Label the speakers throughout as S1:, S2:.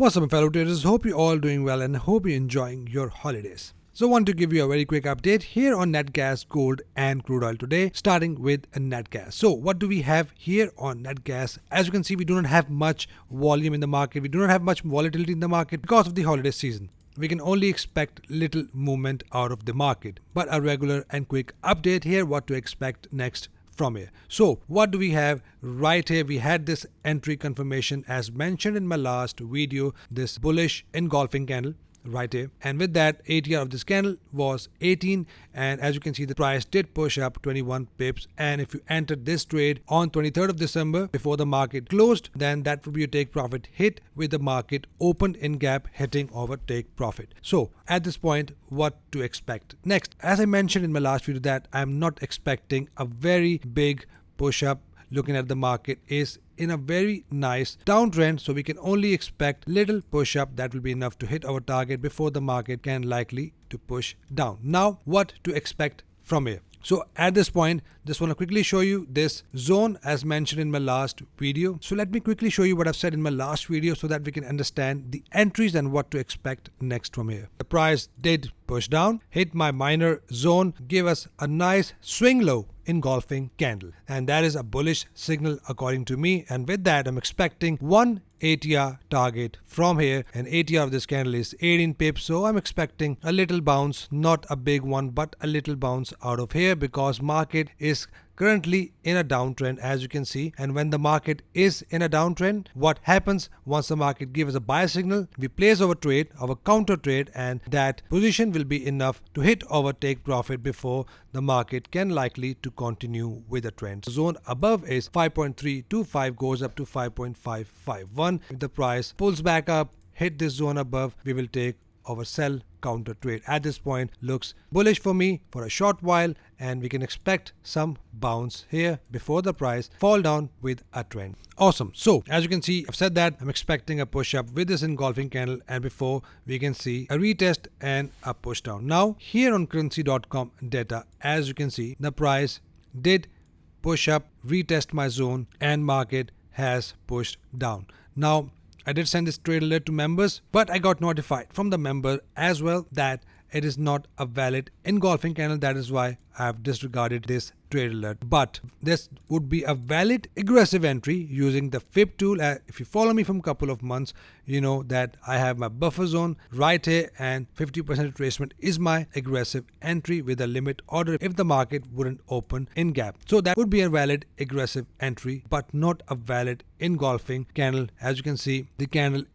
S1: What's up, fellow traders? Hope you're all doing well and hope you're enjoying your holidays. So I want to give you a very quick update here on net gas, gold and crude oil today, starting with net gas. So what do we have here on net gas? As you can see, we do not have much volume in the market. We do not have much volatility in the market because of the holiday season. We can only expect little movement out of the market, but a regular and quick update here what to expect next from here. So what do we have right here? We had this entry confirmation as mentioned in my last video, this bullish engulfing candle right here, and with that ATR of this candle was 18, and as you can see the price did push up 21 pips, and if you entered this trade on 23rd of December before the market closed, then that would be a take profit hit with the market opened in gap hitting over take profit. So at this point, what to expect next? As I mentioned in my last video that I'm not expecting a very big push up. Looking at the market is in a very nice downtrend, so we can only expect little push up that will be enough to hit our target before the market can likely to push down. Now what to expect from here? So at this point, just want to quickly show you this zone as mentioned in my last video. So let me quickly show you what I've said in my last video so that we can understand the entries and what to expect next from here. The price did push down, hit my minor zone, give us a nice swing low engulfing candle, and that is a bullish signal according to me, and with that I'm expecting one ATR target from here, and ATR of this candle is 18 pips, so I'm expecting a little bounce, not a big one but a little bounce out of here because market is currently in a downtrend as you can see, and when the market is in a downtrend, what happens once the market gives a buy signal, we place our trade, our counter trade, and that position will be enough to hit our take profit before the market can likely to continue with the trend. The zone above is 5.325 goes up to 5.551. If the price pulls back up, hit this zone above, we will take our sell counter trade. At this point looks bullish for me for a short while, and we can expect some bounce here before the price fall down with a trend. Awesome. So as you can see, I've said that I'm expecting a push up with this engulfing candle, and before we can see a retest and a push down. Now here on currency.com data, as you can see, the price did push up, retest my zone, and market has pushed down. Now I did send this trade alert to members, but I got notified from the member as well that it is not a valid engulfing candle. That is why I have disregarded this trade alert. But this would be a valid aggressive entry using the fib tool. If you follow me from a couple of months, you know that I have my buffer zone right here, and 50% retracement is my aggressive entry with a limit order if the market wouldn't open in gap. So that would be a valid aggressive entry, but not a valid engulfing candle. As you can see, the candle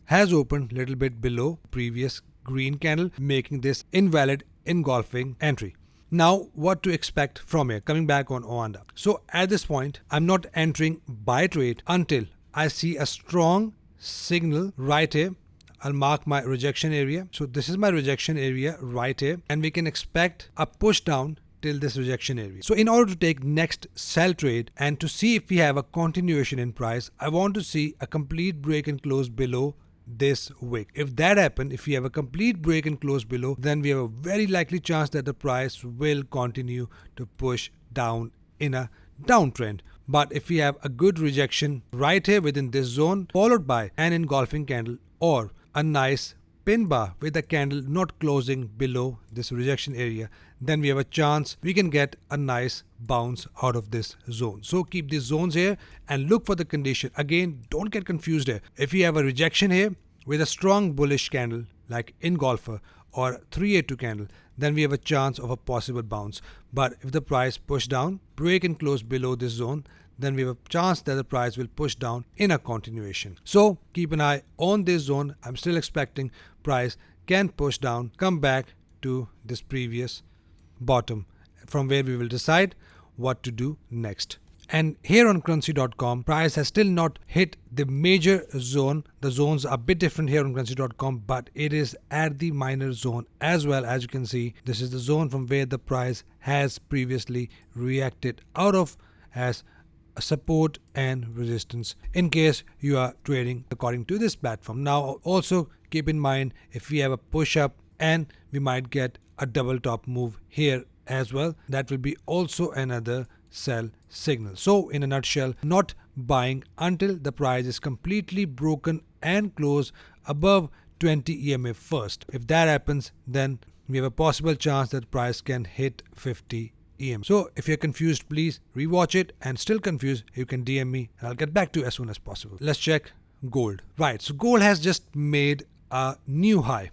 S1: has opened a little bit below previous green candle, making this invalid engulfing entry. Now what to expect from here? Coming back on Oanda. So at this point, I'm not entering buy trade until I see a strong signal right here. I'll mark my rejection area. So this is my rejection area right here, and we can expect a push down till this rejection area. So in order to take next sell trade and to see if we have a continuation in price, I want to see a complete break and close below this wick. If that happens, if we have a complete break and close below, then we have a very likely chance that the price will continue to push down in a downtrend. But if we have a good rejection right here within this zone, followed by an engulfing candle or a nice pin bar with the candle not closing below this rejection area, then we have a chance we can get a nice bounce out of this zone. So keep these zones here and look for the condition. Again, don't get confused here. If you have a rejection here with a strong bullish candle like engulfer or 382 candle, then we have a chance of a possible bounce. But if the price push down, break and close below this zone, then we have a chance that the price will push down in a continuation. So keep an eye on this zone. I'm still expecting price can push down, come back to this previous bottom, from where we will decide what to do next. And here on currency.com, price has still not hit the major zone. The zones are a bit different here on currency.com, but it is at the minor zone as well. As you can see, this is the zone from where the price has previously reacted out of as a support and resistance in case you are trading according to this platform. Now also keep in mind, if we have a push up and we might get a double top move here as well, that will be also another sell signal. So in a nutshell, not buying until the price is completely broken and close above 20 EMA first. If that happens, then we have a possible chance that price can hit 50 EM. So if you're confused, please rewatch it, and still confused, you can DM me and I'll get back to you as soon as possible. Let's check gold. Right, so gold has just made a new high,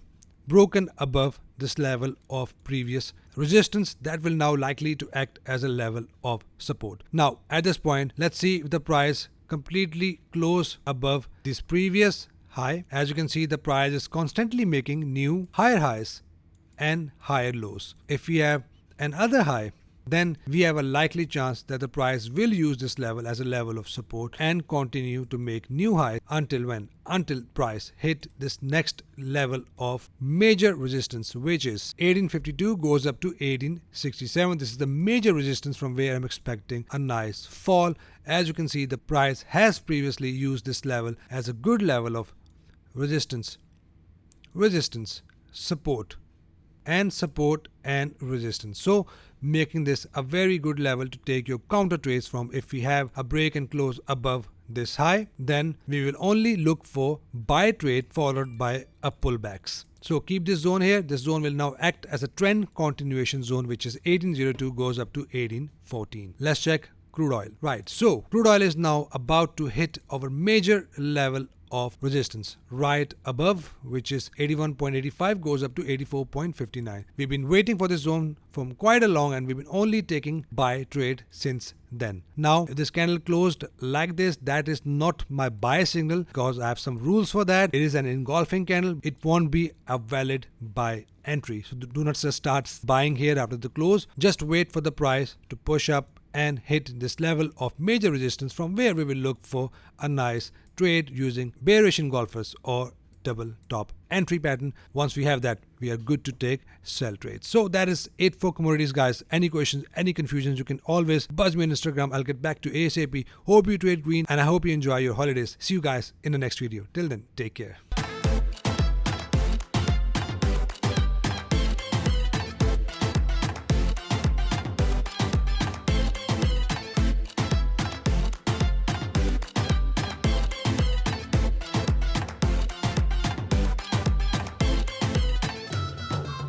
S1: broken above this level of previous resistance that will now likely to act as a level of support. Now at this point, let's see if the price completely close above this previous high. As you can see, the price is constantly making new higher highs and higher lows. If we have another high, then we have a likely chance that the price will use this level as a level of support and continue to make new highs until when? Until price hit this next level of major resistance, which is 1852 goes up to 1867. This is the major resistance from where I'm expecting a nice fall. As you can see, the price has previously used this level as a good level of resistance, support and resistance. So making this a very good level to take your counter trades from. If we have a break and close above this high, then we will only look for buy trade followed by a pullbacks. So keep this zone here. This zone will now act as a trend continuation zone, which is 1802 goes up to 1814. Let's check crude oil. Right, so crude oil is now about to hit our major level of resistance right above, which is 81.85 goes up to 84.59. We've been waiting for this zone from quite a long, and we've been only taking buy trade since then. Now if this candle closed like this, that is not my buy signal because I have some rules for that. It is an engulfing candle. It won't be a valid buy entry. So do not just start buying here after the close. Just wait for the price to push up and hit this level of major resistance, from where we will look for a nice trade using bearish engulfers or double top entry pattern. Once we have that, we are good to take sell trades. So that is it for commodities, guys. Any questions, any confusions, you can always buzz me on Instagram. I'll get back to ASAP. Hope you trade green, and I hope you enjoy your holidays. See you guys in the next video. Till then, take care.